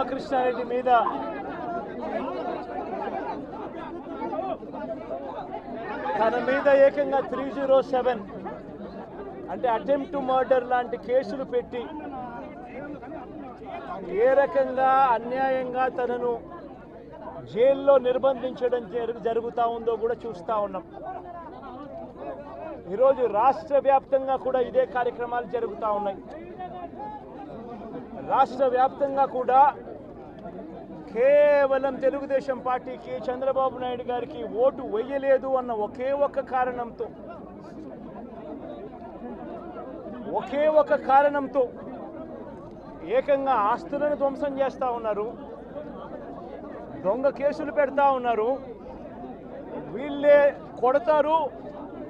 రామకృష్ణారెడ్డి మీద తన మీద ఏకంగా 307 అంటే అటెంప్ట్ టు మర్డర్ లాంటి కేసులు పెట్టి ఏ రకంగా అన్యాయంగా తనను జైల్లో నిర్బంధించడం జరుగుతూ ఉందో కూడా చూస్తూ ఉన్నాం. ఈరోజు రాష్ట్ర వ్యాప్తంగా కూడా ఇదే కార్యక్రమాలు జరుగుతూ ఉన్నాయి. రాష్ట్ర వ్యాప్తంగా కూడా కేవలం తెలుగుదేశం పార్టీకి చంద్రబాబు నాయుడు గారికి ఓటు వేయలేదు అన్న ఒకే ఒక కారణంతో ఏకంగా ఆస్తులను ధ్వంసం చేస్తూ ఉన్నారు, దొంగ కేసులు పెడతా ఉన్నారు. వీళ్ళే కొడతారు,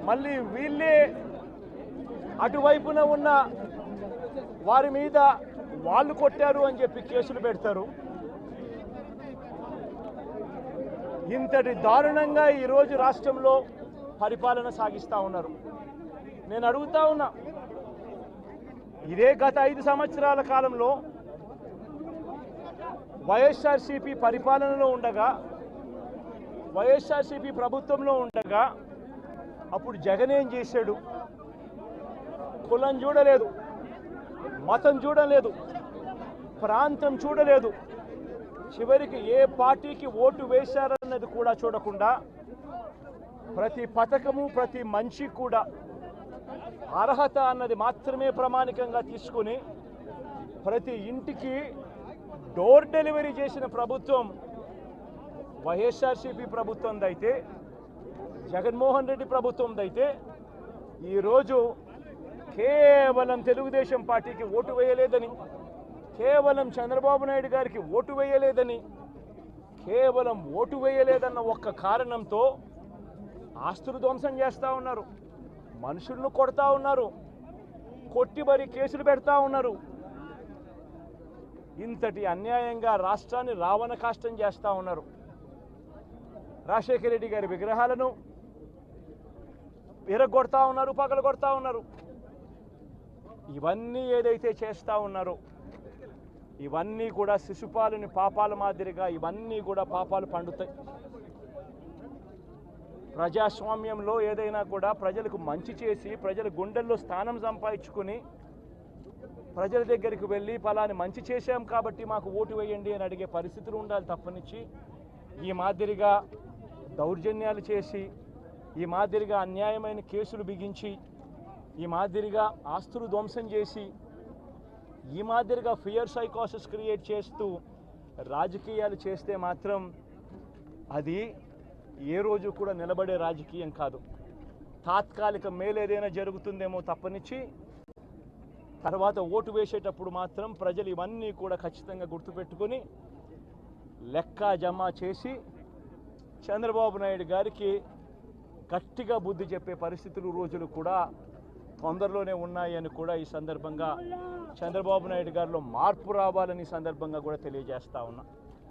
మళ్ళీ వీళ్ళే అటువైపున ఉన్న వారి మీద వాళ్ళు కొట్టారు అని చెప్పి కేసులు పెడతారు. ఇంతటి దారుణంగా ఈరోజు రాష్ట్రంలో పరిపాలన సాగిస్తూ ఉన్నారు. నేను అడుగుతా ఉన్నా, ఇదే గత 5 సంవత్సరాల కాలంలో వైఎస్ఆర్సీపీ పరిపాలనలో ఉండగా, వైఎస్ఆర్సీపీ ప్రభుత్వంలో ఉండగా అప్పుడు జగన్ ఏం చేశాడు? కులం చూడలేదు, మతం చూడలేదు, ప్రాంతం చూడలేదు, చివరికి ఏ పార్టీకి ఓటు వేశారన్నది కూడా చూడకుండా ప్రతి పథకము ప్రతి మనిషి కూడా అర్హత అన్నది మాత్రమే ప్రామాణికంగా తీసుకుని ప్రతి ఇంటికి డోర్ డెలివరీ చేసిన ప్రభుత్వం వైఎస్ఆర్సీపీ ప్రభుత్వందైతే, జగన్మోహన్ రెడ్డి ప్రభుత్వందైతే ఈరోజు కేవలం తెలుగుదేశం పార్టీకి ఓటు వేయలేదని, కేవలం చంద్రబాబు నాయుడు గారికి ఓటు వేయలేదని, కేవలం ఓటు వేయలేదన్న ఒక్క కారణంతో ఆస్తులు ధ్వంసం చేస్తూ ఉన్నారు, మనుషులను కొడతా ఉన్నారు, కొట్టి మరి కేసులు పెడతా ఉన్నారు. ఇంతటి అన్యాయంగా రాష్ట్రాన్ని రావణ కాష్టం చేస్తూ ఉన్నారు. రాజశేఖర రెడ్డి గారి విగ్రహాలను విరగొడతా ఉన్నారు, పగలగొడతా ఉన్నారు. ఇవన్నీ ఏదైతే చేస్తూ ఉన్నారో ఇవన్నీ కూడా శిశుపాలుని పాపాల మాదిరిగా ఇవన్నీ కూడా పాపాలు పండుతాయి. ప్రజాస్వామ్యంలో ఏదైనా కూడా ప్రజలకు మంచి చేసి ప్రజల గుండెల్లో స్థానం సంపాదించుకుని ప్రజల దగ్గరికి వెళ్ళి ఫలాని మంచి చేశాం కాబట్టి మాకు ఓటు వేయండి అని అడిగే పరిస్థితులు ఉండాలి తప్పనిచ్చి ఈ మాదిరిగా దౌర్జన్యాలు చేసి, ఈ మాదిరిగా అన్యాయమైన కేసులు బిగించి, ఈ మాదిరిగా ఆస్తులు ధ్వంసం చేసి, ఈ మాదిరిగా ఫియర్ సైకోసిస్ క్రియేట్ చేస్తూ రాజకీయాలు చేస్తే మాత్రం అది ఏ రోజు కూడా నిలబడే రాజకీయం కాదు. తాత్కాలిక మేలేదైనా జరుగుతుందేమో తప్పనిచ్చి తర్వాత ఓటు వేసేటప్పుడు మాత్రం ప్రజలు ఇవన్నీ కూడా ఖచ్చితంగా గుర్తుపెట్టుకొని లెక్క జమ చేసి చంద్రబాబు నాయుడు గారికి గట్టిగా బుద్ధి చెప్పే పరిస్థితులు రోజులు కూడా తొందరలోనే ఉన్నాయని కూడా ఈ సందర్భంగా చంద్రబాబు నాయుడు గారిలో మార్పు రావాలని సందర్భంగా కూడా తెలియజేస్తా ఉన్నా.